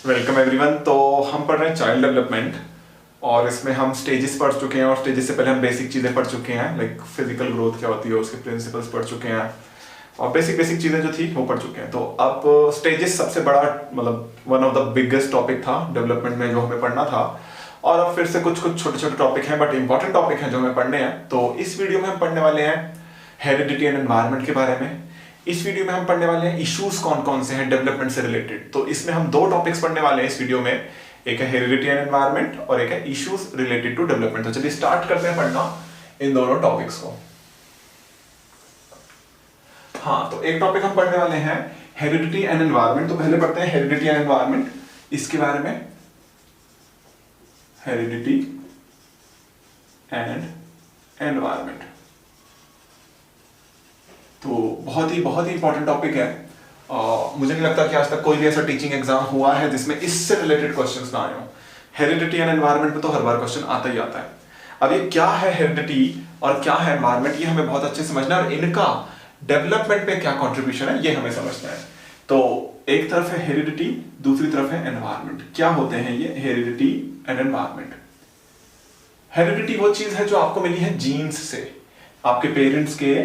Welcome everyone. तो हम पढ़ रहे हैं चाइल्ड डेवलपमेंट और इसमें हम स्टेजेस पढ़ चुके हैं और स्टेजेस से पहले हम बेसिक चीज़ें पढ़ चुके हैं, लाइक फिजिकल ग्रोथ क्या होती है, उसके प्रिंसिपल्स पढ़ चुके हैं और बेसिक चीज़ें जो थी वो पढ़ चुके हैं। तो अब स्टेजेस सबसे बड़ा मतलब one of the biggest topic था डेवलपमेंट में जो हमें पढ़ना था, और अब फिर से कुछ छोटे छोटे टॉपिक हैं बट इंपॉर्टेंट टॉपिक हैं जो हमें पढ़ने हैं। तो इस वीडियो में हम पढ़ने वाले हैं हेरिडिटी एंड एनवायरनमेंट के बारे में। इस वीडियो में हम पढ़ने वाले हैं इश्यूज कौन कौन से हैं डेवलपमेंट से रिलेटेड। तो इसमें हम दो टॉपिक्स पढ़ने वाले हैं इस वीडियो में, एक है हेरिडिटी एंड एनवायरनमेंट और एक है इश्यूज रिलेटेड टू डेवलपमेंट। तो चलिए स्टार्ट करते हैं पढ़ना इन दोनों टॉपिक्स को। हाँ, तो एक टॉपिक हम पढ़ने वाले हैं हेरिडिटी एंड एनवायरनमेंट। तो पहले पढ़ते हैं हेरिडिटी एंड एनवायरनमेंट, इसके बारे में। हेरिडिटी एंड एनवायरनमेंट तो बहुत ही इंपॉर्टेंट टॉपिक है। मुझे नहीं लगता कि आज तक कोई भी ऐसा टीचिंग एग्जाम हुआ है जिसमें इससे रिलेटेड क्वेश्चंस ना आए हो। हेरिडिटी एंड एनवायरनमेंट में तो हर बार क्वेश्चन आता ही आता है। अब ये क्या है हेरिडिटी और क्या है एनवायरनमेंट, ये हमें बहुत अच्छे से समझना है और इनका डेवलपमेंट पे क्या कॉन्ट्रीब्यूशन है ये हमें समझना है। तो एक तरफ है हेरिडिटी, दूसरी तरफ है एनवायरनमेंट। क्या होते हैं ये हेरिडिटी एंड एनवायरनमेंट? हेरिडिटी वो चीज है जो आपको मिली है जीन्स से, आपके पेरेंट्स के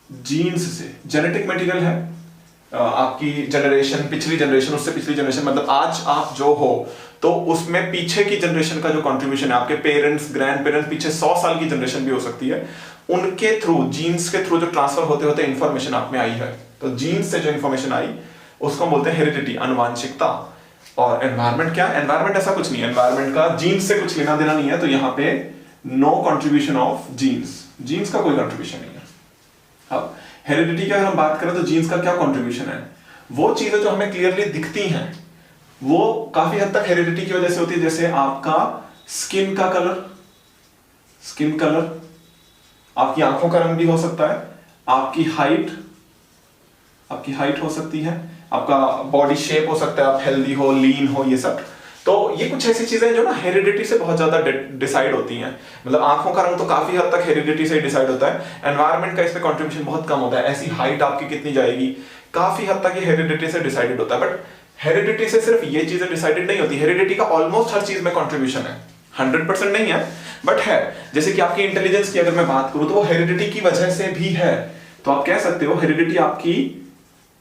जीन्स से। जेनेटिक मटेरियल है, आपकी जनरेशन, पिछली जनरेशन, उससे पिछली जनरेशन, मतलब आज आप जो हो तो उसमें पीछे की जनरेशन का जो कंट्रीब्यूशन है, आपके पेरेंट्स, ग्रैंड पेरेंट्स, पीछे 100 साल की जनरेशन भी हो सकती है, उनके थ्रू, जीन्स के थ्रू जो ट्रांसफर होते होते इंफॉर्मेशन आप में आई है। तो जीन्स से जो इंफॉर्मेशन आई उसको बोलते हैं हेरिडिटी, आनुवांशिकता। और एनवायरनमेंट क्या है? एनवायरनमेंट ऐसा कुछ नहीं है, एनवायरनमेंट का जीन्स से कुछ लेना देना नहीं है। तो यहाँ पे no contribution of genes, genes का कोई कंट्रीब्यूशन नहीं है। अब हेरिडिटी की अगर हम बात करें तो जीन्स का क्या कंट्रीब्यूशन है? वो चीजें जो हमें क्लियरली दिखती हैं वो काफी हद तक हेरिडिटी की वजह से होती है। जैसे आपका स्किन का कलर, स्किन कलर, आपकी आंखों का रंग भी हो सकता है, आपकी हाइट हो सकती है, आपका बॉडी शेप हो सकता है, आप हेल्दी हो, लीन हो, ये सब। तो ये कुछ ऐसी चीजें जो ना हेरिडिटी से बहुत ज्यादा डिसाइड होती हैं। मतलब आंखों का रंग तो काफी हद तक हेरिडिटी से ही डिसाइड होता है। एनवायरनमेंट का इसमें कंट्रीब्यूशन बहुत कम होता है। ऐसी हाइट आपकी कितनी जाएगी, काफी हद तक ये हेरिडिटी से डिसाइडेड होता है। बट हेरिडिटी से सिर्फ ये चीजें डिसाइडेड नहीं होती, हेरिडिटी का ऑलमोस्ट हर चीज में कंट्रीब्यूशन है। 100% नहीं है बट है। जैसे कि आपकी इंटेलिजेंस की अगर मैं बात करूं तो वो हेरिडिटी की वजह से भी है। तो आप कह सकते हो हेरिडिटी आपकी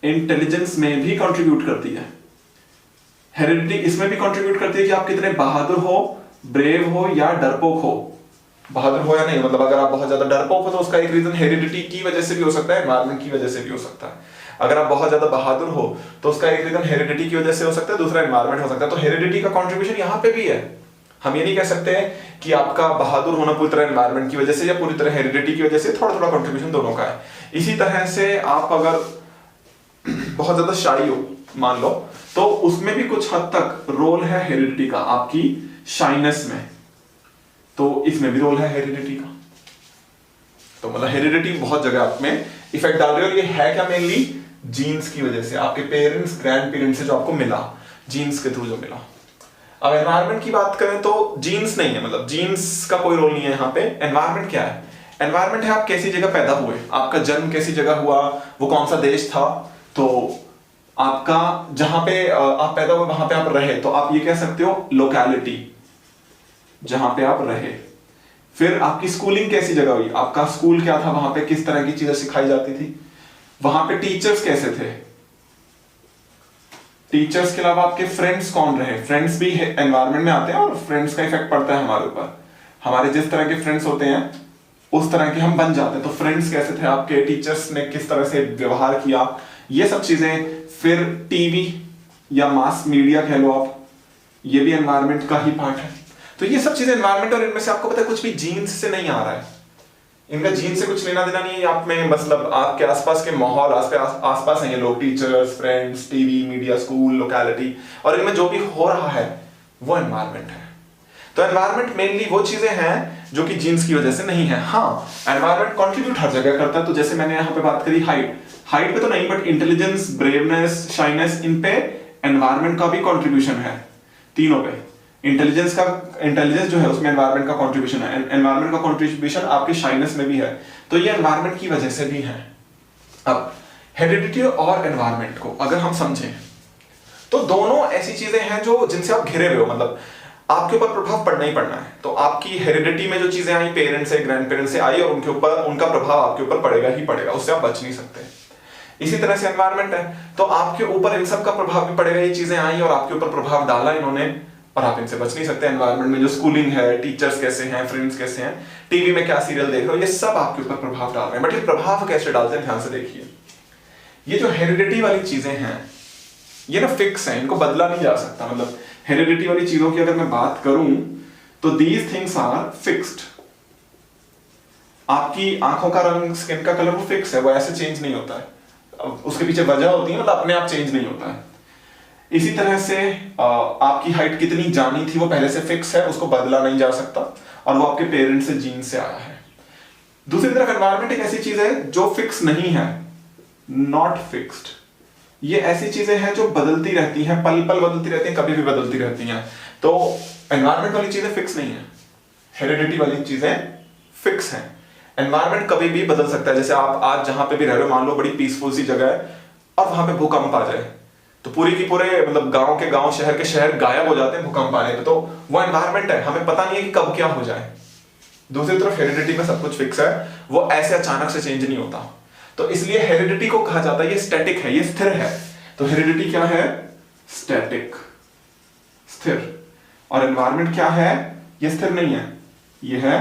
इंटेलिजेंस में भी कंट्रीब्यूट करती है। हेरिडिटी इसमें भी कंट्रीब्यूट करती है कि आप कितने बहादुर हो, ब्रेव हो या डरपोक हो। बहादुर हो या नहीं, मतलब अगर आप बहुत ज्यादा डरपोक हो तो उसका एक रीजन हेरिडिटी की वजह से भी हो सकता है, एनवायरनमेंट की वजह से भी हो सकता है। अगर आप बहुत ज्यादा बहादुर हो तो उसका एक रीजन हेरिडिटी की वजह से हो सकता है, दूसरा एनवायरनमेंट हो सकता है। तो हेरिडिटी का कंट्रीब्यूशन यहाँ पे भी है। हम ये नहीं कह सकते कि आपका बहादुर होना पूरी तरह एनवायरनमेंट की वजह से या पूरी तरह हेरिडिटी की वजह से, थोड़ा थोड़ा कंट्रीब्यूशन दोनों का है। इसी तरह से आप अगर बहुत ज्यादा शाई हो मान लो तो उसमें भी कुछ हद तक रोल है हेरिडिटी का, आपकी शाइनेस में। तो इसमें भी रोल है हेरिडिटी का। तो मतलब हेरिडिटी बहुत जगह आप में इफेक्ट डाल रही है। और ये है क्या? मेनली जीन्स की वजह से, आपके पेरेंट्स, ग्रैंड पेरेंट्स से जो आपको मिला, जीन्स के थ्रू जो मिला। अब एनवायरनमेंट की बात करें तो जीन्स नहीं है, मतलब जीन्स का कोई रोल नहीं है यहाँ पे। एनवायरनमेंट क्या है? एनवायरनमेंट है आप कैसी जगह पैदा हुए, आपका जन्म कैसी जगह हुआ, वो कौन सा देश था, तो आपका जहां पे आप पैदा हुए वहां पे आप रहे, तो आप ये कह सकते हो लोकेलिटी, जहां पे आप रहे। फिर आपकी स्कूलिंग कैसी जगह हुई, आपका स्कूल क्या था, वहां पे किस तरह की चीजें सिखाई जाती थी, वहां पे टीचर्स कैसे थे, टीचर्स के अलावा आपके फ्रेंड्स कौन रहे। फ्रेंड्स भी एनवायरनमेंट में आते हैं और फ्रेंड्स का इफेक्ट पड़ता है हमारे ऊपर। हमारे जिस तरह के फ्रेंड्स होते हैं उस तरह के हम बन जाते हैं। तो फ्रेंड्स कैसे थे आपके, टीचर्स ने किस तरह से व्यवहार किया, ये सब चीजें। फिर टीवी या मास मीडिया कह लो आप, ये भी एनवायरनमेंट का ही पार्ट है। तो ये सब चीजें एनवायरनमेंट, और इनमें से आपको पता है कुछ भी जीन्स से नहीं आ रहा है, इनका जीन से कुछ लेना देना नहीं है आप में। मतलब आपके आसपास के माहौल, आसपास हैं ये लोग, teachers, friends, TV, media, school, locality, और इनमें जो भी हो रहा है वो एनवायरनमेंट है। तो एनवायरनमेंट मेनली वो चीजें हैं जो कि जीन्स की वजह से नहीं है। हाँ, एनवायरनमेंट कंट्रीब्यूट हर जगह करता है। तो जैसे मैंने यहाँ पे बात करी हाइट पे तो नहीं, बट इंटेलिजेंस, ब्रेवनेस, शाइनेस, इन पे एनवायरनमेंट का भी कंट्रीब्यूशन है। तीनों पे इंटेलिजेंस जो है उसमें एनवायरनमेंट का कंट्रीब्यूशन है, एनवायरनमेंट का कंट्रीब्यूशन आपकी शाइनेस में भी है। तो ये एनवायरनमेंट की वजह से भी है। अब हेरिडिटी और एनवायरनमेंट को अगर हम समझें तो दोनों ऐसी चीजें हैं जो जिनसे आप घिरे हुए हो, मतलब आपके ऊपर प्रभाव पड़ना ही पड़ना है। तो आपकी हेरिडिटी में जो चीजें आई, पेरेंट्स से, ग्रैंड पेरेंट्स से आई, और उनके ऊपर उनका प्रभाव आपके ऊपर पड़ेगा ही पड़ेगा, उससे आप बच नहीं सकते। इसी तरह से एनवायरनमेंट है, तो आपके ऊपर इन सब का प्रभाव भी पड़ेगा। ये चीजें आई और आपके ऊपर प्रभाव डाला इन्होंने, और आप इनसे बच नहीं सकते। एनवायरनमेंट में जो स्कूलिंग है, टीचर्स कैसे हैं, फ्रेंड्स कैसे हैं, टीवी में क्या सीरियल देख रहे हो, ये सब आपके ऊपर प्रभाव डाल रहे हैं। बट ये प्रभाव कैसे डालते हैं, ध्यान से देखिए। ये जो हेरिडिटी वाली चीजें हैं, ये ना फिक्स है, इनको बदला नहीं जा सकता। मतलब हेरिडिटी वाली चीजों की अगर मैं बात करूं तो दीज थिंग्स आर फिक्स्ड। आपकी आंखों का रंग, स्किन का कलर वो फिक्स है, वो ऐसे चेंज नहीं होता है। उसके पीछे वजह होती है, मतलब अपने आप चेंज नहीं होता है। इसी तरह से आपकी हाइट कितनी जानी थी वो पहले से फिक्स है, उसको बदला नहीं जा सकता, और वो आपके पेरेंट्स से, जीन से आया है। दूसरी तरफ एनवायरनमेंट एक ऐसी चीज है जो फिक्स नहीं है, नॉट फिक्स्ड। ये ऐसी चीजें हैं जो बदलती रहती हैं, पल पल बदलती रहती हैं, कभी भी बदलती रहती हैं। तो एनवायरनमेंट वाली चीजें फिक्स नहीं है, हेरिडिटी वाली चीजें फिक्स हैं। एनवायरनमेंट कभी भी बदल सकता है। जैसे आप आज जहां पे भी रह रहे हो, मान लो बड़ी पीसफुल सी जगह है और वहां पे भूकंप आ जाए, तो पूरी की पूरे मतलब गांव के गांव, शहर के शहर गायब हो जाते हैं भूकंप आने पे। तो वो एनवायरनमेंट है, हमें पता नहीं है कि कब क्या हो जाए। दूसरी तरफ हेरिडिटी में सब कुछ फिक्स है, वो ऐसे अचानक से चेंज नहीं होता। तो इसलिए हेरिडिटी को कहा जाता है ये स्टैटिक है, ये स्थिर है। तो हेरिडिटी क्या है? स्टैटिक, स्थिर। और एनवायरनमेंट क्या है? ये स्थिर नहीं है, ये है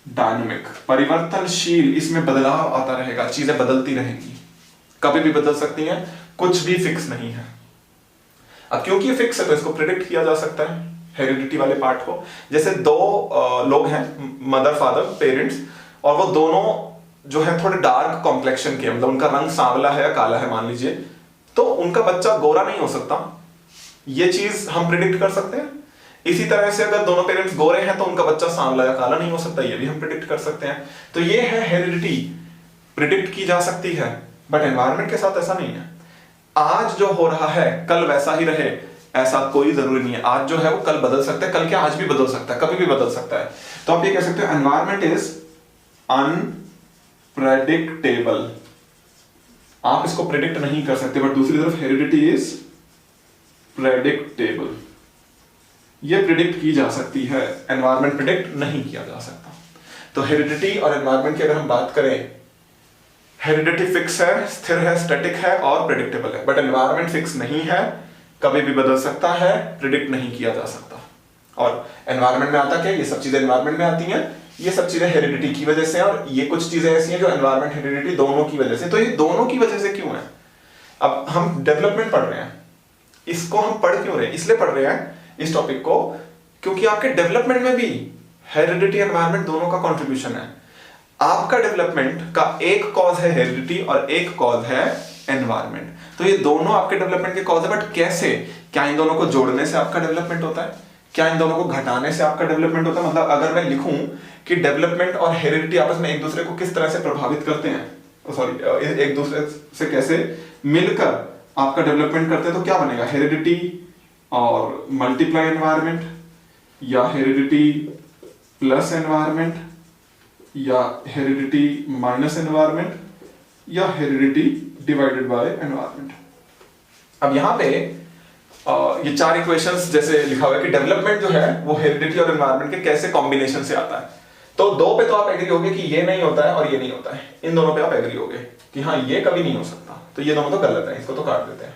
डायनामिक, परिवर्तनशील। इसमें बदलाव आता रहेगा, चीजें बदलती रहेंगी, कभी भी बदल सकती हैं, कुछ भी फिक्स नहीं है। अब क्योंकि ये फिक्स है तो इसको प्रिडिक्ट किया जा सकता है, हेरिडिटी वाले पार्ट को। जैसे दो लोग हैं, मदर फादर पेरेंट्स, और वो दोनों जो है थोड़े डार्क कॉम्प्लेक्शन के, मतलब उनका रंग सांवला है या काला है मान लीजिए, तो उनका बच्चा गोरा नहीं हो सकता, ये चीज हम प्रिडिक्ट कर सकते हैं। इसी तरह से अगर दोनों पेरेंट्स गोरे हैं तो उनका बच्चा सांवला या काला नहीं हो सकता, ये भी हम प्रिडिक्ट कर सकते हैं। तो ये है हेरिडिटी, प्रिडिक्ट की जा सकती है। बट एनवायरनमेंट के साथ ऐसा नहीं है। आज जो हो रहा है कल वैसा ही रहे ऐसा कोई जरूरी नहीं है। आज जो है वो कल बदल सकता है, कल क्या आज भी बदल सकता है, कभी भी बदल सकता है। तो आप ये कह सकते हो एनवायरनमेंट इज अनप्रेडिक्टेबल। आप इसको प्रेडिक्ट नहीं कर सकते। बट दूसरी तरफ हेरिडिटी इज प्रेडिक्टेबल, ये प्रिडिक्ट की जा सकती है, एनवायरनमेंट प्रिडिक्ट नहीं किया जा सकता। तो हेरिडिटी और एनवायरनमेंट की अगर हम बात करें, हेरिडिटी फिक्स है, स्थिर है, स्टैटिक है और प्रेडिक्टेबल है। बट एनवायरनमेंट फिक्स नहीं है, कभी भी बदल सकता है, प्रिडिक्ट नहीं किया जा सकता। और एनवायरनमेंट में आता क्या? ये सब चीजें एनवायरनमेंट में आती हैं, ये सब चीजें हेरिडिटी की वजह से, और ये कुछ चीजें ऐसी हैं जो एनवायरनमेंट हेरिडिटी दोनों की वजह से। तो ये दोनों की वजह से क्यों है? अब हम डेवलपमेंट पढ़ रहे हैं, इसको हम पढ़ क्यों रहे हैं? इसलिए पढ़ रहे हैं इस टॉपिक को क्योंकि आपके डेवलपमेंट में भी हेरिडिटी एनवायरनमेंट दोनों का कंट्रीब्यूशन है। आपका डेवलपमेंट का एक कॉज है हेरिडिटी और एक कॉज है एनवायरनमेंट। तो ये दोनों आपके डेवलपमेंट के कॉज है। बट कैसे? क्या इन दोनों को जोड़ने से आपका डेवलपमेंट होता है? क्या इन दोनों को घटाने से आपका डेवलपमेंट होता है? मतलब अगर मैं लिखूं कि डेवलपमेंट और हेरिडिटी आपस में एक दूसरे को किस तरह से प्रभावित करते हैं, सॉरी, एक दूसरे से कैसे मिलकर आपका डेवलपमेंट करते हैं, तो क्या बनेगा? हेरिडिटी और मल्टीप्लाई एनवायरनमेंट, या हेरिडिटी प्लस एनवायरनमेंट, या हेरिडिटी माइनस एनवायरनमेंट, या हेरिडिटी डिवाइडेड बाय एनवायरनमेंट। अब यहां पे ये चार इक्वेशंस जैसे लिखा हुआ है कि डेवलपमेंट जो है वो हेरिडिटी और एनवायरनमेंट के कैसे कॉम्बिनेशन से आता है। तो दो पे तो आप एग्री होगे कि ये नहीं होता है और ये नहीं होता है, इन दोनों पे आप एग्री होगे कि हाँ ये कभी नहीं हो सकता, तो ये दोनों तो गलत है, इसको तो काट देते हैं।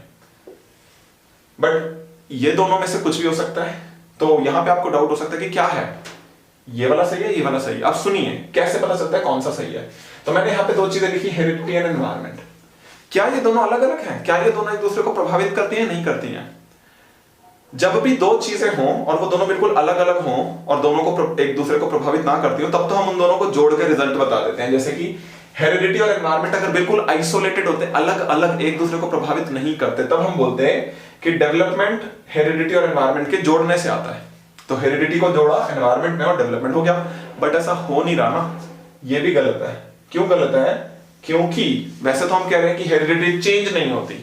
बट ये दोनों में से कुछ भी हो सकता है। तो यहां पे आपको डाउट हो सकता है कि क्या है, ये वाला सही है, ये वाला सही है। अब सुनिए कैसे पता चलता है कौन सा सही है। तो मैंने यहाँ पे दो चीजें लिखी, हेरिडिटी एंड एनवायरनमेंट। क्या ये दोनों अलग अलग हैं? क्या ये दोनों एक दूसरे को प्रभावित करती हैं? नहीं करती हैं। जब भी दो चीजें हों और वो दोनों बिल्कुल अलग अलग हों और दोनों को एक दूसरे को प्रभावित ना करती हो, तब तो हम उन दोनों को जोड़ के रिजल्ट बता देते हैं। जैसे कि हेरिडिटी और एनवायरनमेंट अगर बिल्कुल आइसोलेटेड होते, अलग अलग एक दूसरे को प्रभावित नहीं करते, तब हम बोलते हैं कि डेवलपमेंट हेरिडिटी और एनवायरनमेंट के जोड़ने से आता है। तो हेरिडिटी को जोड़ा एनवायरनमेंट में और डेवलपमेंट हो गया। बट ऐसा हो नहीं रहा ना, ये भी गलत है। क्यों गलत है? क्योंकि वैसे तो हम कह रहे हैं कि हेरिडिटी चेंज नहीं होती,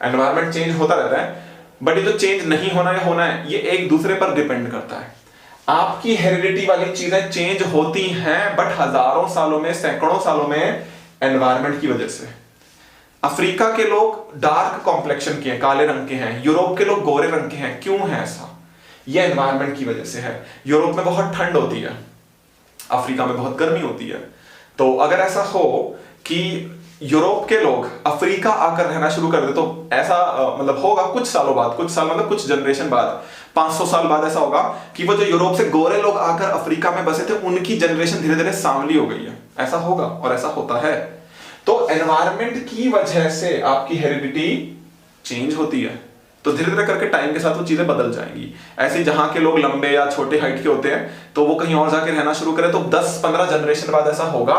एनवायरनमेंट चेंज होता रहता है, बट ये जो चेंज नहीं होना है होना है, ये एक दूसरे पर डिपेंड करता है। आपकी हेरिडिटी वाली चीजें चेंज होती हैं, बट हजारों सालों में, सैकड़ों सालों में एनवायरनमेंट की वजह से। अफ्रीका के लोग डार्क कॉम्प्लेक्शन के हैं, काले रंग के हैं, यूरोप के लोग गोरे रंग के हैं। क्यों है ऐसा? यह एनवायरनमेंट की वजह से है। यूरोप में बहुत ठंड होती है, अफ्रीका में बहुत गर्मी होती है। तो अगर ऐसा हो कि यूरोप के लोग अफ्रीका आकर रहना शुरू कर दे, तो ऐसा मतलब होगा कुछ सालों बाद, कुछ साल मतलब कुछ जनरेशन बाद, 500 साल बाद ऐसा होगा कि वो जो यूरोप से गोरे लोग आकर अफ्रीका में बसे थे, उनकी जनरेशन धीरे धीरे सांवली हो गई है। ऐसा होगा और ऐसा होता है। तो एनवायरनमेंट की वजह से आपकी हेरिडिटी चेंज होती है। तो धीरे धीरे करके टाइम के साथ वो चीजें बदल जाएंगी। ऐसे जहां के लोग लंबे या छोटे हाइट के होते हैं, तो वो कहीं और जाके रहना शुरू करें, तो 10-15 जनरेशन बाद ऐसा होगा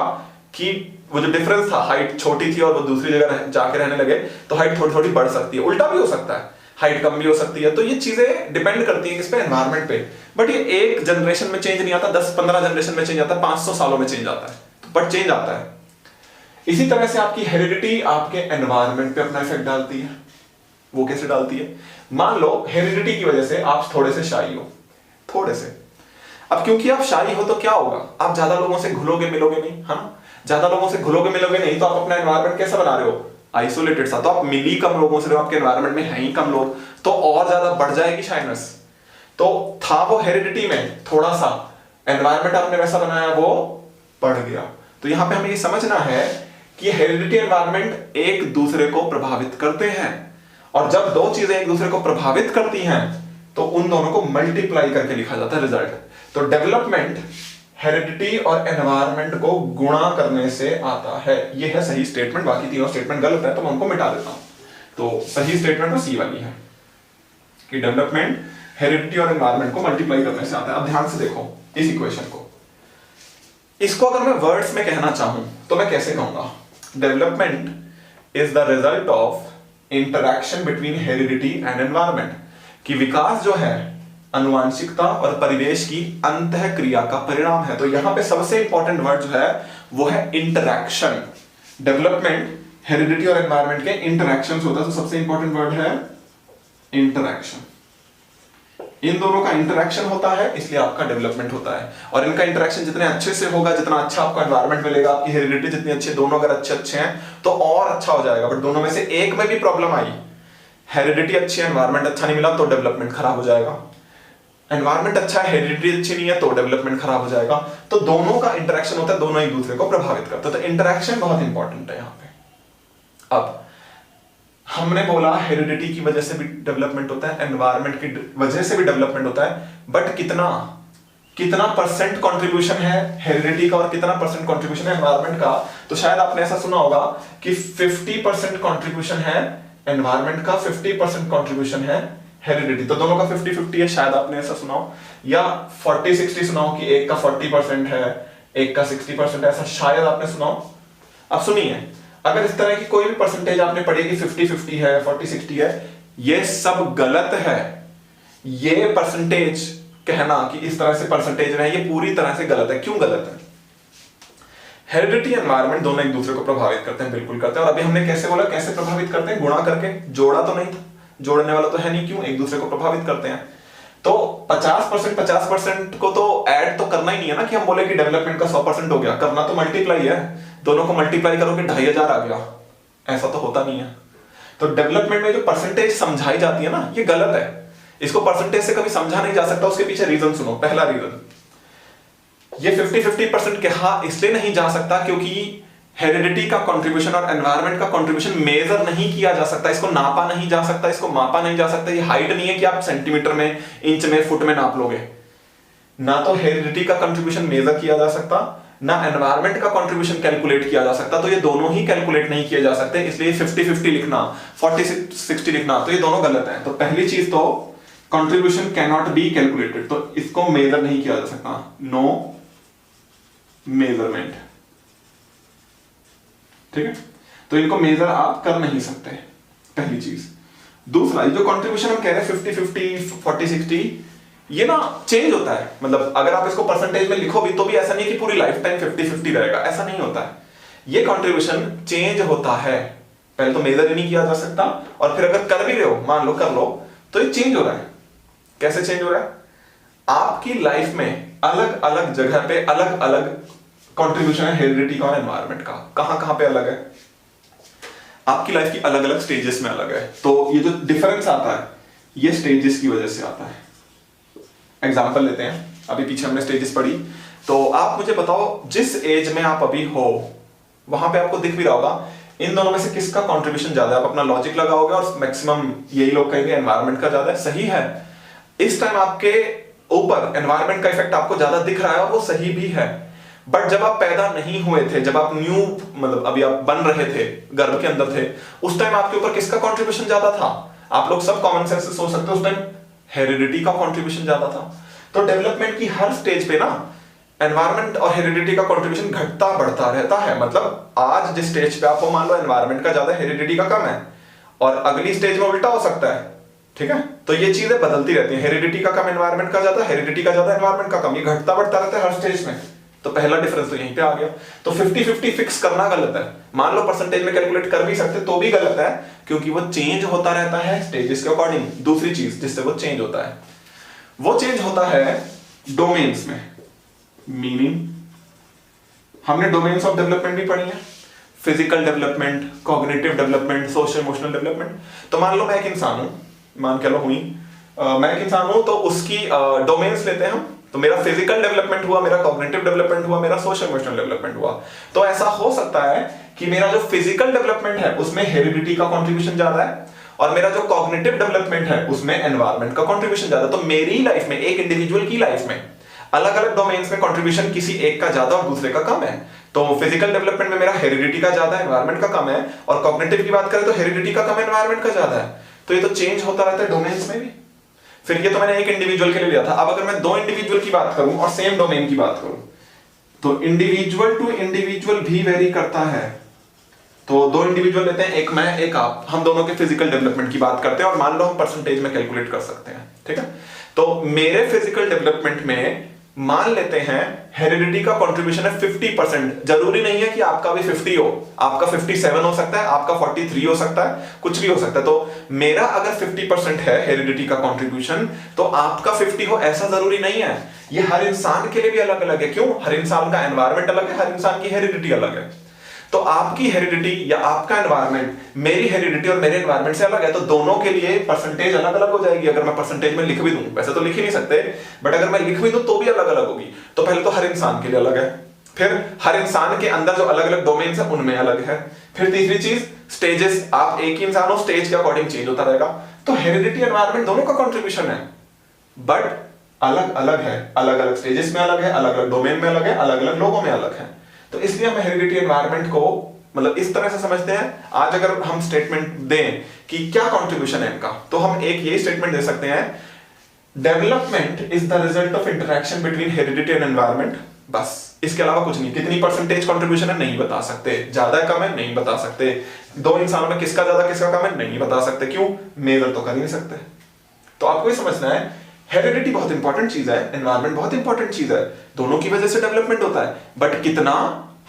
कि वो जो डिफरेंस था, हाइट छोटी थी और वो दूसरी जगह जाके रहने लगे, तो हाइट थोड़ी थोड़ी बढ़ सकती है। उल्टा भी हो सकता है, हाइट कम भी हो सकती है। तो ये चीजें डिपेंड करती है किस पे? एनवायरनमेंट पे। बट ये एक जनरेशन में चेंज नहीं आता, 10-15 जनरेशन में चेंज आता है, 500 सालों में चेंज आता है, बट चेंज आता है। इसी तरह से आपकी हेरिडिटी आपके एनवायरनमेंट पे अपना इफेक्ट डालती है। वो कैसे डालती है? मान लो हेरिडिटी की वजह से आप थोड़े से शाई हो, थोड़े से। अब क्योंकि आप शाई हो तो क्या होगा? आप ज्यादा लोगों से घुलोगे मिलोगे नहीं, है ना? ज्यादा लोगों से घुलोगे मिलोगे नहीं, तो आप अपना एनवायरनमेंट कैसा बना रहे हो? आइसोलेटेड सा। तो आप मिली कम लोगों से, आपके एनवायरनमेंट में है ही कम लोग, तो और ज्यादा बढ़ जाएगी शाइनेस। तो था वो हेरिडिटी में थोड़ा सा, एनवायरनमेंट आपने वैसा बनाया, वो बढ़ गया। तो यहां पे हमें ये समझना है कि हेरिडिटी एनवायरनमेंट एक दूसरे को प्रभावित करते हैं, और जब दो चीजें एक दूसरे को प्रभावित करती हैं तो उन दोनों को मल्टीप्लाई करके लिखा जाता है रिजल्ट। तो डेवलपमेंट हेरिडिटी और एनवायरनमेंट को गुणा करने से आता है। यह है सही स्टेटमेंट। बाकी तीनों स्टेटमेंट गलत है, तो मैं उनको मिटा देता हूं। तो सही स्टेटमेंट तो सी वाली है कि डेवलपमेंट हेरिडिटी और एनवायरनमेंट को मल्टीप्लाई करने से आता है। अब ध्यान से देखो इस इक्वेशन को। इसको अगर मैं वर्ड्स में कहना चाहूं तो मैं कैसे कहूंगा? Development is the result of interaction between heredity and environment. कि विकास जो है आनुवांशिकता और परिवेश की अंतः क्रिया का परिणाम है। तो यहां पे सबसे इंपॉर्टेंट वर्ड जो है वो है इंटरैक्शन। डेवलपमेंट हेरिडिटी और एनवायरनमेंट के इंटरैक्शन होता है, तो सबसे इंपॉर्टेंट वर्ड है इंटरैक्शन। इन दोनों का इंटरैक्शन होता है, इसलिए आपका डेवलपमेंट होता है। और इनका इंटरैक्शन जितने अच्छे से होगा, जितना अच्छा आपको एनवायरनमेंट मिलेगा, आपकी हेरिडिटी जितनी अच्छी, दोनों अगर अच्छे हैं तो और अच्छा हो जाएगा। बट दोनों में से एक में भी प्रॉब्लम आई, हेरिडिटी अच्छी है, एनवायरनमेंट अच्छा नहीं मिला, तो डेवलपमेंट खराब हो जाएगा। एनवायरनमेंट अच्छा है, हेरिडिटी अच्छी नहीं है, तो डेवलपमेंट खराब हो जाएगा। तो दोनों का इंटरैक्शन होता है, दोनों एक दूसरे को प्रभावित करते हैं। तो इंटरैक्शन बहुत इंपॉर्टेंट है यहाँ पे। अब हमने बोला हेरिडिटी की वजह से भी डेवलपमेंट होता है, एनवायरनमेंट की वजह से भी डेवलपमेंट होता है, बट कितना परसेंट कंट्रीब्यूशन है हेरिडिटी का और कितना परसेंट कंट्रीब्यूशन है एनवायरनमेंट का? तो शायद आपने ऐसा सुना होगा कि 50% कंट्रीब्यूशन है एनवायरनमेंट का, 50% कंट्रीब्यूशन है हेरिडिटी। तो दोनों का 50-50 है, शायद आपने ऐसा सुना हो। या 40-60 सुना हो कि एक का 40% है, एक का 60% है, ऐसा शायद आपने सुना हो। अब सुनिए, अगर इस तरह की कोई भी परसेंटेज आपने पढ़ी कि 50-50 है, 40-60 है, ये सब गलत है। ये परसेंटेज कहना कि इस तरह से परसेंटेज है, ये पूरी तरह से गलत है। क्यों गलत है? हेरिडिटी एनवायरनमेंट दोनों एक दूसरे को प्रभावित करते हैं, बिल्कुल करते हैं। और अभी हमने कैसे बोला, कैसे प्रभावित करते हैं? गुणा करके। जोड़ा तो नहीं था, जोड़ने वाला तो है नहीं। क्यों? एक दूसरे को प्रभावित करते हैं। तो 50% को तो ऐड तो करना ही नहीं है ना, कि हम बोले कि डेवलपमेंट का 100% हो गया। करना तो मल्टीप्लाई है, दोनों को मल्टीप्लाई करोगे 2500 आ गया, ऐसा तो होता नहीं है। तो डेवलपमेंट में जो परसेंटेज समझाई जाती है ना, ये गलत है। इसको परसेंटेज से कभी समझा नहीं जा सकता। उसके पीछे रीजन सुनो। पहला रीजन, ये 50-50% कहा इसलिए नहीं जा सकता क्योंकि हेरिडिटी का कंट्रीब्यूशन और एनवायरनमेंट का कंट्रीब्यूशन मेजर नहीं किया जा सकता, इसको नापा नहीं जा सकता, इसको मापा नहीं जा सकता। ये हाइट नहीं है कि आप सेंटीमीटर में, इंच में, फुट में नाप लोगे। ना तो हेरिडिटी का कंट्रीब्यूशन मेजर किया जा सकता, ना एनवायरनमेंट का कंट्रीब्यूशन कैलकुलेट किया जा सकता। तो ये दोनों ही कैलकुलेट नहीं किए जा सकते, इसलिए 50-50 लिखना, 40-60 लिखना, तो ये दोनों गलत है। तो पहली चीज तो contribution can not be calculated, तो इसको मेजर नहीं किया जा सकता। नो मेजरमेंट, ठीक है? तो इनको मेजर आप कर नहीं सकते, पहली चीज। दूसरा, जो कंट्रीब्यूशन हम कह रहे हैं 50-50, 40-60, ये ना चेंज होता है। मतलब अगर आप इसको परसेंटेज में लिखो भी तो भी ऐसा नहीं कि पूरी लाइफ टाइम 50-50 रहेगा, ऐसा नहीं होता है। ये कंट्रीब्यूशन चेंज होता है। पहले तो मेजर ही नहीं किया जा सकता, और फिर अगर कर भी रहे हो, मान लो कर लो, तो ये चेंज हो रहा है। कैसे चेंज हो रहा है? आपकी लाइफ में अलग अलग जगह पे अलग अलग कंट्रीब्यूशन है हेरिडिटी का और एनवायरनमेंट का। कहां कहां पे अलग है? आपकी लाइफ की अलग अलग स्टेजेस में अलग है, तो ये जो डिफरेंस आता है ये स्टेजेस की वजह से आता है। एग्जांपल लेते हैं, अभी पीछे हमने स्टेजेस पढ़ी, तो आप मुझे बताओ जिस एज में आप अभी हो वहां पे आपको दिख भी रहा होगा इन दोनों में से किसका कंट्रीब्यूशन ज्यादा है। आप अपना लॉजिक लगाओगे और मैक्सिमम यही लोग कहेंगे एनवायरनमेंट का ज्यादा है। सही है, इस टाइम आपके ऊपर एनवायरनमेंट का इफेक्ट आपको ज्यादा दिख रहा है और वो सही भी है। बट जब आप पैदा नहीं हुए थे, जब आप न्यू मतलब अभी आप बन रहे थे, गर्भ के अंदर थे, उस टाइम आपके ऊपर किसका कंट्रीब्यूशन ज्यादा था? आप लोग सब कॉमन सेंस से सोच सकते हो उस टाइम हेरिडिटी का कंट्रीब्यूशन ज्यादा था। तो डेवलपमेंट की हर स्टेज पे ना एनवायरनमेंट और हेरिडिटी का कंट्रीब्यूशन घटता बढ़ता रहता है। मतलब आज जिस स्टेज पे आप हो, मान लो एनवायरनमेंट का ज्यादा हेरिडिटी का कम है, और अगली स्टेज में उल्टा हो सकता है। ठीक है, तो ये चीजें बदलती रहती हैं, हेरिडिटी का कम एनवायरनमेंट का ज्यादा, हेरिडिटी का ज्यादा एनवायरनमेंट का कम, ये घटता बढ़ता रहता है हर स्टेज में। तो पहला डिफरेंस तो यहीं पे आ गया। तो 50-50 फिक्स करना गलत है। मान लो परसेंटेज में कैलकुलेट कर भी सकते तो भी गलत है, क्योंकि वो चेंज होता रहता है स्टेजेस के अकॉर्डिंग। दूसरी चीज जिससे वो चेंज होता है, वो चेंज होता है डोमेन्स में। मीनिंग हमने डोमेन्स ऑफ डेवलपमेंट भी पढ़ी है, physical development, cognitive development, social emotional development. तो मान लो मैं एक इंसान हूं, मान के लो हुई मैं एक इंसान हूं, तो उसकी डोमेन्स लेते हैं हम। तो मेरा फिजिकल डेवलपमेंट हुआ, मेरा कॉग्निटिव डेवलपमेंट हुआ, मेरा सोशल इमोशनल डेवलपमेंट हुआ। तो ऐसा हो सकता है कि मेरा जो फिजिकल डेवलपमेंट है उसमें हेरिडिटी का कंट्रीब्यूशन ज्यादा है, और मेरा जो कॉग्निटिव डेवलपमेंट है उसमें एनवायरनमेंट का कंट्रीब्यूशन ज्यादा। तो मेरी लाइफ में, एक इंडिविजुअल की लाइफ में अलग अलग डोमेन्स में कंट्रीब्यूशन किसी एक का ज्यादा और दूसरे का कम है। तो फिजिकल डेवलपमेंट में मेरा हेरिडिटी का ज्यादा है, एनवायरनमेंट का कम है, और कॉग्निटिव की बात करें तो हेरिडिटी का कम है, एनवायरनमेंट का ज्यादा है। तो ये तो चेंज होता रहता है डोमेन्स में भी। फिर ये तो मैंने एक इंडिविजुअल के लिए लिया था। अब अगर मैं दो इंडिविजुअल की बात करूं और सेम डोमेन की बात करूं, तो इंडिविजुअल टू इंडिविजुअल भी वेरी करता है। तो दो इंडिविजुअल लेते हैं, एक मैं एक आप, हम दोनों के फिजिकल डेवलपमेंट की बात करते हैं, और मान लो हम परसेंटेज में कैलकुलेट कर सकते हैं। ठीक है, तो मेरे फिजिकल डेवलपमेंट में मान लेते हैं हेरिडिटी का कंट्रीब्यूशन है 50%। जरूरी नहीं है कि आपका भी 50 हो, आपका 57 हो सकता है, आपका 43 हो सकता है, कुछ भी हो सकता है। तो मेरा अगर 50% है हेरिडिटी का कंट्रीब्यूशन, तो आपका 50 हो ऐसा जरूरी नहीं है। ये हर इंसान के लिए भी अलग अलग है। क्यों? हर इंसान का एनवायरनमेंट अलग है, हर इंसान की हेरिडिटी अलग है। तो आपकी हेरिडिटी या आपका एनवायरनमेंट मेरी हेरिडिटी और मेरे एनवायरनमेंट से अलग है, तो दोनों के लिए परसेंटेज अलग अलग हो जाएगी। अगर मैं परसेंटेज में लिख भी दूं, वैसे तो लिख ही नहीं सकते, बट अगर मैं लिख भी दूं तो भी अलग अलग होगी। तो पहले तो हर इंसान के लिए अलग है, फिर हर इंसान के अंदर जो अलग अलग डोमेन्स है उनमें अलग है, फिर तीसरी चीज स्टेजेस, आप एक ही इंसान हो, स्टेज के अकॉर्डिंग चेंज होता रहेगा। तो हेरिडिटी एनवायरनमेंट दोनों का कंट्रीब्यूशन है, बट अलग अलग है, अलग अलग स्टेजेस में अलग है, अलग अलग डोमेन में अलग है, अलग अलग लोगों में अलग है। तो इसलिए हम हेरिडिटी एनवायरनमेंट को मतलब इस तरह से समझते हैं। आज अगर हम स्टेटमेंट दें कि क्या कंट्रीब्यूशन है इनका, तो हम एक ये स्टेटमेंट दे सकते हैं, development is the result of interaction between heredity and environment. बस, इसके अलावा कुछ नहीं। कितनी परसेंटेज कंट्रीब्यूशन है नहीं बता सकते, ज्यादा कम है नहीं बता सकते, दो इंसानों में किसका ज्यादा किसका कम है नहीं बता सकते। क्यों? मेजर तो कर ही नहीं सकते। तो आपको ये समझना है हेरिडिटी बहुत इंपॉर्टेंट चीज है, एनवायरनमेंट बहुत इंपॉर्टेंट चीज है, दोनों की वजह से डेवलपमेंट होता है, बट कितना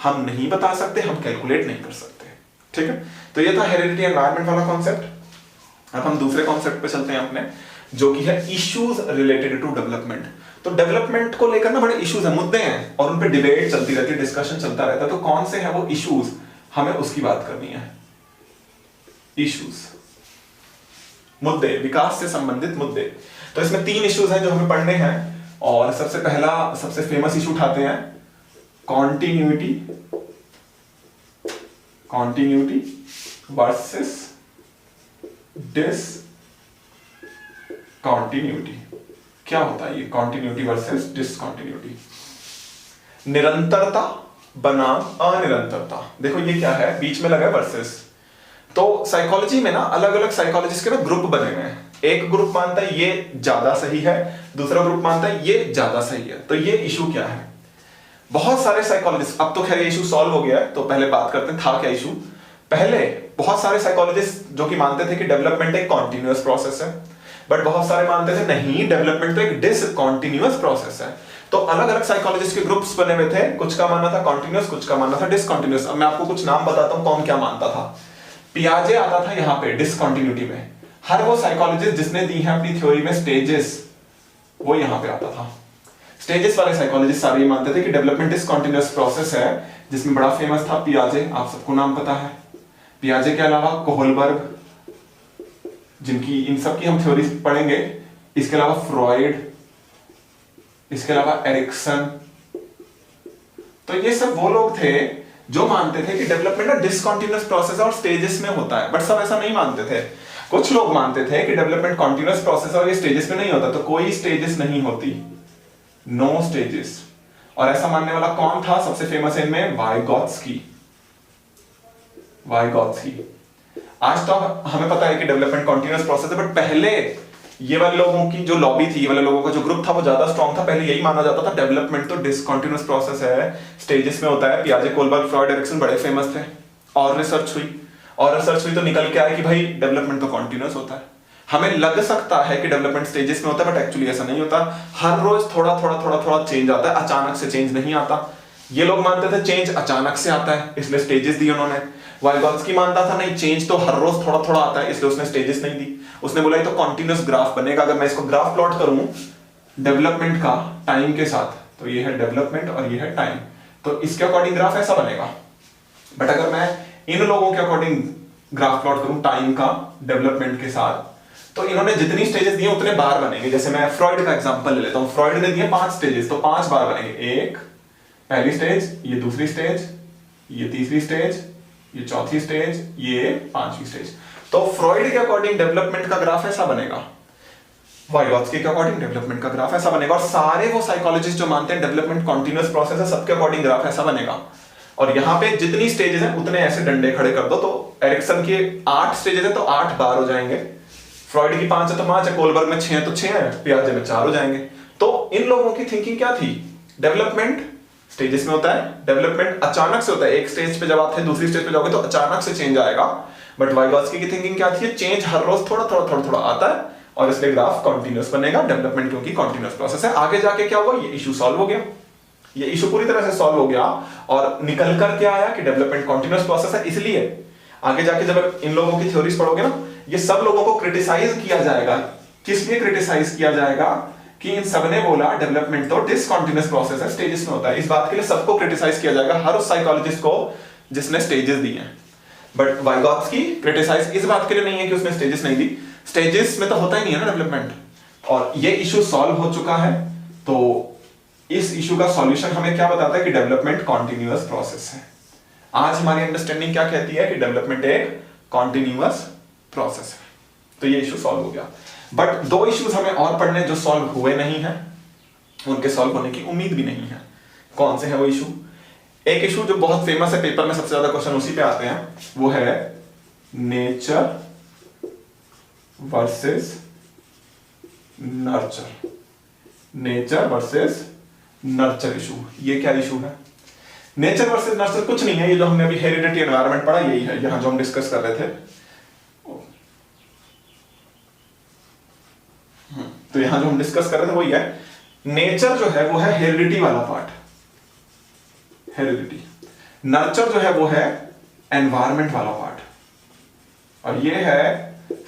हम नहीं बता सकते, हम कैलकुलेट नहीं कर सकते। ठीक है, तो ये था हेरिडिटी एनवायरनमेंट वाला कॉन्सेप्ट। अब हम दूसरे कॉन्सेप्ट पे चलते हैं अपने, जो कि है इश्यूज रिलेटेड टू डेवलपमेंट। तो डेवलपमेंट को लेकर ना बड़े इश्यूज हैं, मुद्दे हैं, और उन पे डिबेट चलती रहती है, डिस्कशन चलता रहता है। तो कौन से हैं वो इश्यूज, हमें उसकी बात करनी है। इश्यूज, मुद्दे, विकास से संबंधित मुद्दे। तो इसमें 3 इश्यूज हैं जो हमें पढ़ने हैं, और सबसे पहला सबसे फेमस इशू उठाते हैं, कॉन्टिन्यूटी वर्सेस डिसकंटिन्यूटी। क्या होता है ये कॉन्टिन्यूटी वर्सेस डिसकंटिन्यूटी? निरंतरता बनाम अनिरंतरता। देखो ये क्या है, बीच में लगा है वर्सेस। तो साइकोलॉजी में ना अलग अलग साइकोलॉजिस्ट के ना ग्रुप बने हुए हैं। एक ग्रुप मानता है ये ज्यादा सही है, दूसरा ग्रुप मानता है ये ज्यादा सही है। तो ये इशू क्या है? बहुत सारे साइकोलॉजिस्ट, अब तो खैर ये इशू सॉल्व हो गया है, तो पहले बात करते हैं था क्या इशू। पहले बहुत सारे साइकोलॉजिस्ट जो कि मानते थे कि डेवलपमेंट एक कॉन्टिन्यूअस प्रोसेस है, बट बहुत सारे मानते थे नहीं, डेवलपमेंट तो एक डिसकंटिन्यूअस प्रोसेस है। तो अलग अलग साइकोलॉजिस्ट के ग्रुप्स बने हुए थे, कुछ का मानना था कॉन्टिन्यूअस, कुछ का मानना था डिसकंटिन्यूअस। अब मैं आपको कुछ नाम बताता हूं कौन क्या मानता था। पियाजे आता था यहाँ पे डिसकंटिन्यूटी में। हर वो साइकोलॉजिस्ट जिसने दी है अपनी थ्योरी में स्टेजेस, वो यहाँ पे आता था। स्टेजेस वाले साइकोलॉजिस्ट सारे मानते थे कि डेवलपमेंट डिसकंटिन्यूअस प्रोसेस है, जिसमें बड़ा फेमस था पियाजे, आप सबको नाम पता है। पियाजे के अलावा कोहलबर्ग, जिनकी इन सब की हम थ्योरीज पढ़ेंगे, इसके अलावा फ्रॉइड, इसके अलावा एरिक्सन। तो ये सब वो लोग थे जो मानते थे कि डेवलपमेंट ना डिसकंटिन्यूअस प्रोसेस और स्टेजेस में होता है, बट सब ऐसा नहीं मानते थे। कुछ लोग मानते थे कि डेवलपमेंट कॉन्टिन्यूअस प्रोसेस और ये स्टेजेस में नहीं होता, तो कोई स्टेजेस नहीं होती, नो स्टेजेस। और ऐसा मानने वाला कौन था? सबसे फेमस है इनमें वाइगॉत्स्की। आज तो हमें पता है कि डेवलपमेंट कॉन्टिन्यूअस प्रोसेस है, बट पहले ये वाले लोगों की जो लॉबी थी, ये वाले लोगों का जो ग्रुप था वो ज्यादा स्ट्रॉन्ग था। पहले यही माना जाता था डेवलपमेंट तो डिसकंटिन्यूअस प्रोसेस है, स्टेजेस में होता है। पियाजे, कोहलबर्ग, फ्रॉइड, एरिक्सन बड़े फेमस थे। और रिसर्च हुई तो निकल के आया कि भाई डेवलपमेंट तो कॉन्टिन्यूअस होता है। हमें लग सकता है कि डेवलपमेंट स्टेजेस में होता है, बट एक्चुअली ऐसा नहीं होता। हर रोज थोड़ा थोड़ा चेंज आता है, अचानक से चेंज नहीं आता। ये लोग मानते थे चेंज अचानक से आता है, इसलिए स्टेजेस दी उन्होंने। वाइगॉत्स्की मानता था नहीं, चेंज तो हर रोज थोड़ा थोड़ा आता है, इसलिए उसने स्टेजेस नहीं दी। उसने बोला ये तो कॉन्टिन्यूअस ग्राफ बनेगा। अगर मैं इसको ग्राफ प्लॉट करूं डेवलपमेंट का टाइम के साथ, तो ये है डेवलपमेंट और ये है टाइम, तो इसके अकॉर्डिंग ग्राफ ऐसा बनेगा। बट अगर मैं इन लोगों के अकॉर्डिंग ग्राफ प्लॉट करूं टाइम का डेवलपमेंट के साथ, तो इन्होंने जितनी स्टेजेस दिए उतने बार बनेंगे। जैसे मैं फ्रॉइड का एग्जांपल ले लेता हूं। फ्रॉइड ने दिए 5 स्टेजेस, तो 5 बार बनेंगे। एक पहली स्टेज, ये दूसरी स्टेज, ये तीसरी स्टेज, ये चौथी स्टेज, ये 5वीं स्टेज। तो फ्रॉइड के अकॉर्डिंग डेवलपमेंट का ग्राफ ऐसा बनेगा, वाइगॉत्स्की के अकॉर्डिंग डेवलपमेंट का ग्राफ ऐसा बनेगा। और सारे वो साइकोलॉजिस्ट जो मानते हैं डेवलपमेंट कॉन्टिन्यूअस प्रोसेस है, सबके अकॉर्डिंग ग्राफ ऐसा बनेगा। और यहाँ पे जितनी स्टेजेस हैं उतने ऐसे डंडे खड़े कर दो। तो एरिक्सन के 8 स्टेजेस है तो 8 बार हो जाएंगे, फ्रॉइड की 5 है तो 5 है, कोहलबर्ग में 6 है तो 6 है, पियाजे में 4 हो जाएंगे। तो इन लोगों की थिंकिंग क्या थी? डेवलपमेंट स्टेजेस में होता है, डेवलपमेंट अचानक से होता है। एक स्टेज पे जब आप थे दूसरी स्टेज पे जाओगे तो अचानक से चेंज आएगा। बट वाइगॉत्स्की की थिंकिंग क्या थी? चेंज हर रोज थोड़ा थोड़ा आता है और इसलिए ग्राफ कॉन्टिन्यूअस बनेगा, डेवलपमेंट क्योंकि कॉन्टिन्यूअस प्रोसेस है। आगे जाके क्या हुआ? ये इशू सॉल्व हो गया, ये इशू पूरी तरह से सॉल्व हो गया और निकल कर क्या आया कि डेवलपमेंट कॉन्टिन्यूअस प्रोसेस है। इसलिए आगे जाके जब इन लोगों की थ्योरीज पढ़ोगे ना, ये सब लोगों को क्रिटिसाइज किया जाएगा। किस लिए क्रिटिसाइज किया जाएगा? कि इन सबने बोला डेवलपमेंट तो डिसकंटिन्यूअस प्रोसेस है, स्टेजेस में होता है। इस बात के लिए सबको क्रिटिसाइज किया जाएगा, हर उस साइकोलॉजिस्ट को जिसने स्टेजेस दी हैं। बट वाइगॉत्स्की क्रिटिसाइज इस बात के लिए नहीं है कि उसने स्टेजेस नहीं दी, स्टेजेस में तो होता ही नहीं है ना डेवलपमेंट। और ये इशू सॉल्व हो चुका है। तो इस इशू का सॉल्यूशन हमें क्या बताता है? कि डेवलपमेंट कॉन्टिन्यूअस प्रोसेस है। आज हमारी अंडरस्टैंडिंग क्या कहती है? कि डेवलपमेंट एक कॉन्टिन्यूअस प्रोसेस है। तो ये इशू सॉल्व हो गया। बट 2 इश्यूज हमें और पढ़ने जो सॉल्व हुए नहीं हैं, उनके सॉल्व होने की उम्मीद भी नहीं है। कौन से हैं वो इशू? एक इशू जो बहुत फेमस है, पेपर में सबसे ज्यादा क्वेश्चन उसी पे आते हैं, वो है nature versus nurture. Nature versus nurture issue. ये क्या इशू है? नेचर वर्सेस नर्चर कुछ नहीं है, ये जो हमने अभी हेरिडिटी एनवायरनमेंट पढ़ा यही है, यहां जो हम डिस्कस कर रहे थे। तो यहां जो हम डिस्कस कर रहे थे वही है। नेचर जो है वो है हेरिडिटी वाला पार्ट, हेरिडिटी। नर्चर जो है वो है एनवायरनमेंट वाला पार्ट। और ये है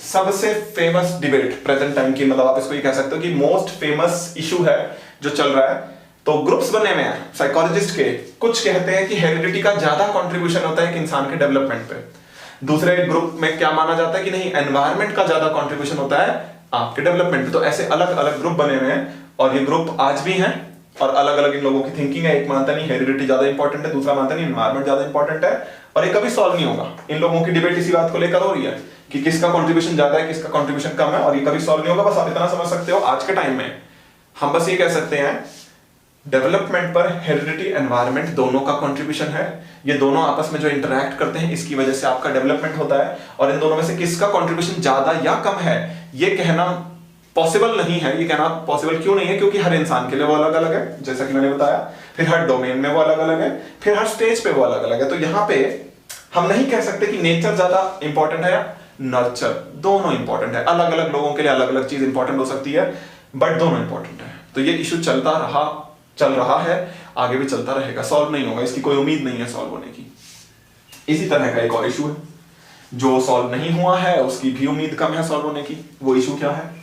सबसे फेमस डिबेट प्रेजेंट टाइम की, मतलब आप इसको ये कह सकते हो कि मोस्ट फेमस इशू है जो चल रहा है। तो ग्रुप्स बने हुए हैं साइकोलॉजिस्ट के। कुछ कहते हैं कि हेरिडिटी का ज्यादा कंट्रीब्यूशन होता है एक इंसान के डेवलपमेंट पे। दूसरे ग्रुप में क्या माना जाता है कि नहीं, एनवायरनमेंट का ज्यादा कंट्रीब्यूशन होता है आपके डेवलपमेंट पे। तो ऐसे अलग अलग ग्रुप बने हुए हैं और ये ग्रुप आज भी हैं और अलग अलग इन लोगों की थिंकिंग है। एक मानता नहीं हेरिडिटी ज्यादा इंपॉर्टेंट है, दूसरा मानता नहीं एनवायरनमेंट ज्यादा इंपॉर्टेंट है। और ये कभी सॉल्व नहीं होगा। इन लोगों की डिबेट इसी बात को लेकर हो रही है कि किसका कंट्रीब्यूशन ज्यादा है, किसका कंट्रीब्यूशन कम है, और ये कभी सॉल्व नहीं होगा। बस आप इतना समझ सकते हो आज के टाइम में हम बस ये कह सकते हैं डेवलपमेंट पर हेरिडिटी एनवायरनमेंट दोनों का कंट्रीब्यूशन है। ये दोनों आपस में जो इंटरैक्ट करते हैं इसकी वजह से आपका डेवलपमेंट होता है। और इन दोनों में से किसका कंट्रीब्यूशन ज्यादा या कम है ये कहना पॉसिबल नहीं है। ये कहना पॉसिबल क्यों नहीं है? क्योंकि हर इंसान के लिए वो अलग अलग है, जैसा कि मैंने बताया। फिर हर डोमेन में वो अलग अलग है, फिर हर स्टेज पे वो अलग अलग है। तो यहाँ पे हम नहीं कह सकते कि नेचर ज्यादा इंपॉर्टेंट है या नर्चर। दोनों इंपॉर्टेंट है, अलग अलग लोगों के लिए अलग अलग चीज इंपॉर्टेंट हो सकती है, बट दोनों इंपॉर्टेंट है। तो ये इशू चल रहा है, आगे भी चलता रहेगा, सॉल्व नहीं होगा, इसकी कोई उम्मीद नहीं है सॉल्व होने की। इसी तरह का एक और इशू है जो सॉल्व नहीं हुआ है, उसकी भी उम्मीद कम है सॉल्व होने की। वो इशू क्या है?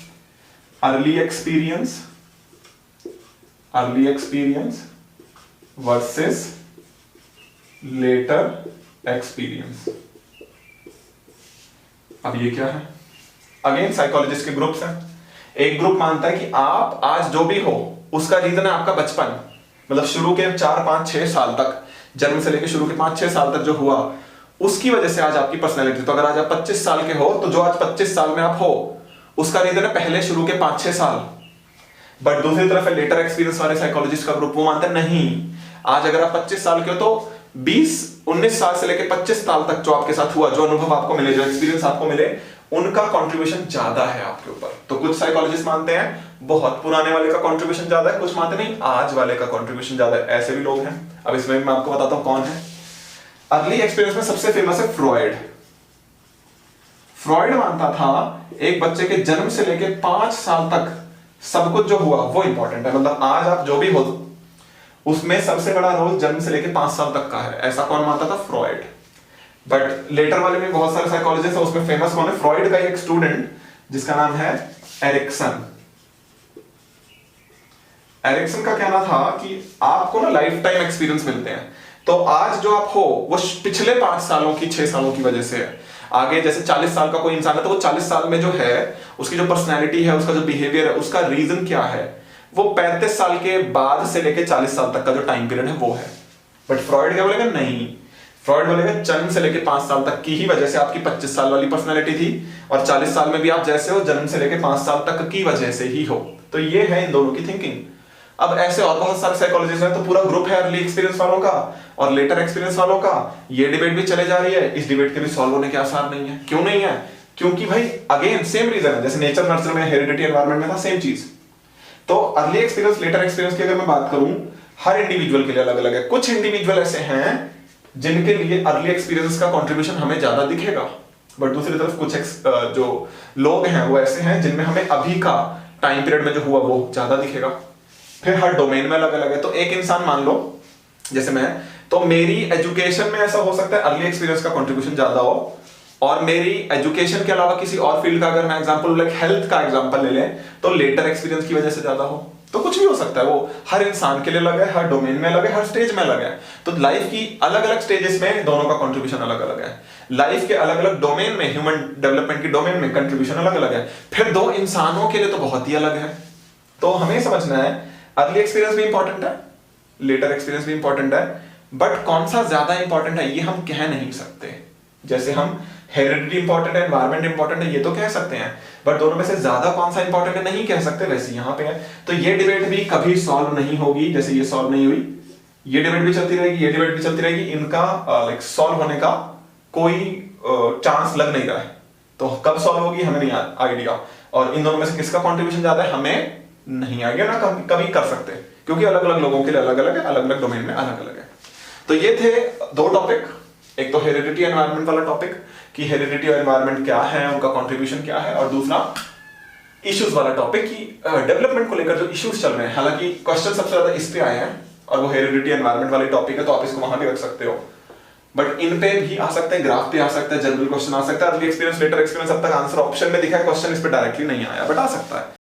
Early experience versus later experience. अब ये क्या है? अगेन साइकोलॉजिस्ट के ग्रुप्स हैं। एक ग्रुप मानता है कि आप आज जो भी हो उसका रीजन है आपका बचपन, मतलब शुरू के 4, 5, 6 साल तक, जन्म से लेकर शुरू के 5, 6 साल तक जो हुआ उसकी वजह से आज आपकी पर्सनैलिटी। तो अगर आज आप 25 साल के हो तो जो आज 25 साल में आप हो उसका रीजन है पहले शुरू के 5-6 साल। बट दूसरी तरफ है लेटर एक्सपीरियंस वाले साइकोलॉजिस्ट का ग्रुप, वो मानते हैं नहीं, आज अगर आप 25 साल के हो तो 20-19 साल से लेकर 25 साल तक जो आपके साथ हुआ, जो अनुभव आपको मिले, जो एक्सपीरियंस आपको मिले, उनका कंट्रीब्यूशन ज्यादा है आपके ऊपर। तो कुछ साइकोलॉजिस्ट मानते हैं बहुत पुराने वाले का कंट्रीब्यूशन ज्यादा है, कुछ मानते नहीं आज वाले का कंट्रीब्यूशन ज्यादा है। ऐसे भी लोग हैं। अब इसमें मैं आपको बताता हूं कौन है। अर्ली एक्सपीरियंस में सबसे फेमस है फ्रॉयड। फ्रॉयड मानता था एक बच्चे के जन्म से लेकर 5 साल तक सब कुछ जो हुआ वो इंपॉर्टेंट है। मतलब आज आप जो भी हो उसमें सबसे बड़ा रोल जन्म से लेकर 5 साल तक का है। ऐसा कौन मानता था? फ्रॉयड। बट लेटर वाले में बहुत सारे साइकोलॉजिस्ट है, उसमें फेमस कौन है? फ्रॉयड का एक स्टूडेंट जिसका नाम है एरिक्सन। एरिक्सन का कहना था कि आपको ना लाइफ टाइम एक्सपीरियंस मिलते हैं, तो आज जो आप हो वो पिछले 5 सालों की 6 सालों की वजह से है। आगे जैसे 40 साल का कोई इंसान है तो वो 40 साल में जो है उसकी जो पर्सनैलिटी है, उसका जो बिहेवियर है, उसका रीजन क्या है, वो 35 साल के बाद से लेके 40 साल तक का जो टाइम पीरियड है वो है। बट फ्रॉयड क्या बोलेगा? नहीं, फ्रॉयड बोलेगा जन्म से लेके 5 साल तक की ही वजह से आपकी 25 साल वाली पर्सनैलिटी थी, और 40 साल में भी आप जैसे हो जन्म से लेके 5 साल तक की वजह से ही हो। तो ये है इन दोनों की थिंकिंग। अब ऐसे और बहुत सारे साइकोलॉजिस्ट हैं, तो पूरा ग्रुप है अर्ली एक्सपीरियंस वालों का और लेटर एक्सपीरियंस वालों का। ये डिबेट भी चले जा रही है, इस डिबेट के भी सॉल्व होने के आसार नहीं है। क्यों नहीं है? क्योंकि भाई अगेन सेम रीजन है, जैसे नेचर नर्चर में, हेरिडिटी एनवायरनमेंट में था, सेम चीज। तो अर्ली एक्सपीरियंस लेटर एक्सपीरियंस की अगर मैं बात करूं, हर इंडिविजुअल के लिए अलग अलग है। कुछ इंडिविजुअल ऐसे हैं जिनके लिए अर्ली एक्सपीरियंस का कंट्रीब्यूशन हमें ज्यादा दिखेगा, बट दूसरी तरफ कुछ जो लोग हैं वो ऐसे हैं जिनमें हमें अभी का टाइम पीरियड में जो हुआ वो ज्यादा दिखेगा। फिर हर डोमेन में अलग अलग है। तो एक इंसान मान लो जैसे मैं, तो मेरी एजुकेशन में ऐसा हो सकता है अर्ली एक्सपीरियंस का कंट्रीब्यूशन ज्यादा हो, और मेरी एजुकेशन के अलावा किसी और फील्ड का अगर मैं एग्जांपल लाइक हेल्थ का एग्जांपल ले लें तो लेटर एक्सपीरियंस की वजह से ज्यादा हो। तो कुछ भी हो सकता है, वो हर इंसान के लिए अलग है, हर डोमेन में अलग है, हर स्टेज में अलग है। तो लाइफ की अलग अलग स्टेजेस में दोनों का कंट्रीब्यूशन अलग अलग है। लाइफ के अलग अलग डोमेन में, ह्यूमन डेवलपमेंट की डोमेन में कंट्रीब्यूशन अलग अलग है। फिर दो इंसानों के लिए तो बहुत ही अलग है। तो हमें समझना है अर्ली एक्सपीरियंस भी इंपॉर्टेंट है, लेटर एक्सपीरियंस भी इंपॉर्टेंट है, बट कौन सा ज्यादा इंपॉर्टेंट है ये हम कह नहीं सकते। जैसे हम हेरिडिटी इंपॉर्टेंट है, एनवायरनमेंट इंपॉर्टेंट है, ये तो कह सकते हैं, बट दोनों में से ज्यादा कौन सा इंपॉर्टेंट है नहीं कह सकते। वैसे यहाँ पे है, तो ये डिबेट भी कभी सॉल्व नहीं होगी। जैसे ये सॉल्व नहीं हुई, ये डिबेट भी चलती रहेगी, ये डिबेट भी चलती रहेगी। इनका लाइक सॉल्व होने का कोई चांस लग नहीं रहा है। तो कब सॉल्व होगी हमें नहीं आइडिया, और इन दोनों में से किसका कॉन्ट्रीब्यूशन ज्यादा है हमें नहीं आइडिया, ना कभी कर सकते, क्योंकि अलग अलग लोगों के लिए अलग अलग है, अलग अलग डोमेन में अलग अलग है। तो ये थे दो टॉपिक, एक तो हेरिडिटी एनवायरनमेंट वाला टॉपिक कि हेरिडिटी और एनवायरनमेंट क्या है, उनका कंट्रीब्यूशन क्या है, और दूसरा इश्यूज वाला टॉपिक कि डेवलपमेंट को लेकर जो इश्यूज चल रहे हैं। हालांकि क्वेश्चन सबसे ज्यादा इस पे आए हैं और वो हेरिडिटी एनवायरनमेंट वाले टॉपिक है, तो आप इसको वहां भी रख सकते हो, बट इन पे भी आ सकते हैं, ग्राफ पे आ सकता है, जनरल क्वेश्चन आ सकता है। अर्ली एक्सपीरियंस, लेटर एक्सपीरियंस अब तक आंसर ऑप्शन में दिखा है, क्वेश्चन इस पे डायरेक्टली नहीं आया, बट आ सकता है।